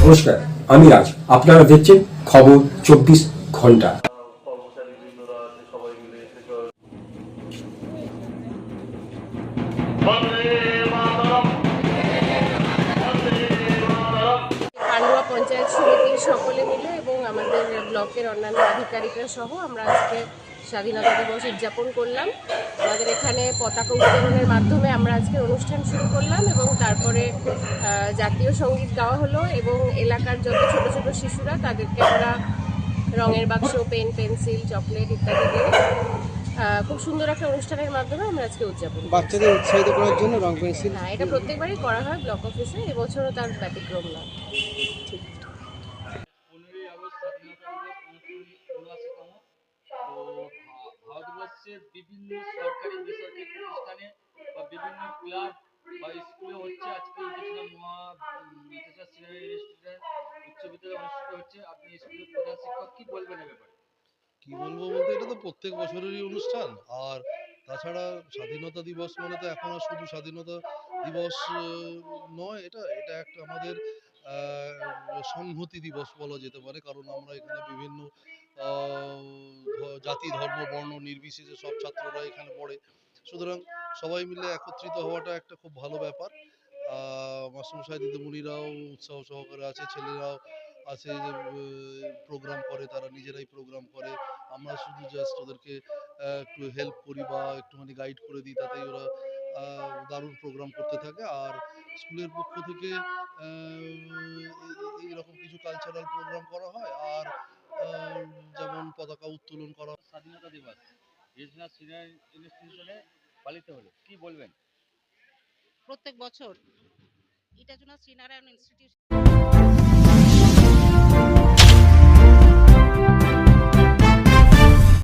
নমস্কার, আমি রাজ। আপনারা দেখছেন খবর 24 ঘন্টা। পান্ডুয়া পঞ্চায়েত সমিতির সকলে মিলে এবং আমাদের ব্লকের অন্যান্য আধিকারিকরা সহ আমরা আজকে স্বাধীনতা দিবস উদযাপন করলাম। আমাদের এখানে পতাকা উত্তোলনের মাধ্যমে আমরা আজকে অনুষ্ঠান শুরু করলাম এবং তারপরে জাতীয় সঙ্গীত গাওয়া হলো এবং এলাকার যত ছোট ছোট শিশুরা তাদেরকে আমরা রঙের বাক্স, পেন, পেন্সিল, চকলেট ইত্যাদি দিয়ে খুব সুন্দর একটা অনুষ্ঠানের মাধ্যমে আমরা আজকে উদযাপন করছি। বাচ্চাদের উৎসাহিত করার জন্য রং পেন্সিল। হ্যাঁ, এটা প্রত্যেকবারই করা হয় ব্লক অফিসে, এবছরও তার ব্যতিক্রম নয়। 15ই আগস্ট স্বাধীনতা দিবস 79তম। তো ভারতবর্ষের বিভিন্ন সরকারি বেসরকারি প্রতিষ্ঠানে বা বিভিন্ন ক্লাব বা স্কুলে হচ্ছে আজকে তেসরা শ্রেণী রেজিস্ট্রেশন উচ্চ বিদ্যালয় অনুষ্ঠিত হচ্ছে। আপনি স্কুলের প্রধান শিক্ষক, কি বলবেন এ ব্যাপারে? কি বলবো বলতে, এটা তো প্রত্যেক বছরেরই অনুষ্ঠান। আর তাছাড়া স্বাধীনতা দিবস মানে তো এখন আর শুধু স্বাধীনতা দিবস নয়, এটা এটা একটা আমাদের সংহতি দিবস বলা যেতে পারে। কারণ আমরা এখানে বিভিন্ন জাতি, ধর্ম, বর্ণ নির্বিশেষে সব ছাত্ররা এখানে পড়ে। সুতরাং সবাই মিলে একত্রিত হওয়াটা একটা খুব ভালো ব্যাপার। মাস্টারমশাই দিদিমণিরাও উৎসাহ সহকারে আছে, ছেলেরাও আছে, প্রোগ্রাম করে, তারা নিজেরাই প্রোগ্রাম করে। আমরা শুধু জাস্ট ওদেরকে একটু হেল্প করি বা একটুখানি গাইড করে দিই, তাতেই ওরা দারুণ প্রোগ্রাম করতে থাকে। আর স্কুলের পক্ষ থেকে এইরকম কিছু কালচারাল প্রোগ্রাম করা হয়। আর যেমন পতাকা উত্তোলন করা। স্বাধীনতা দিবস রিজনাল সিনিয়র ইনস্টিটিউশনে পালিত হলো, কি বলবেন? প্রত্যেক বছর ইটাজুনা শ্রীনারায়ণ ইনস্টিটিউশন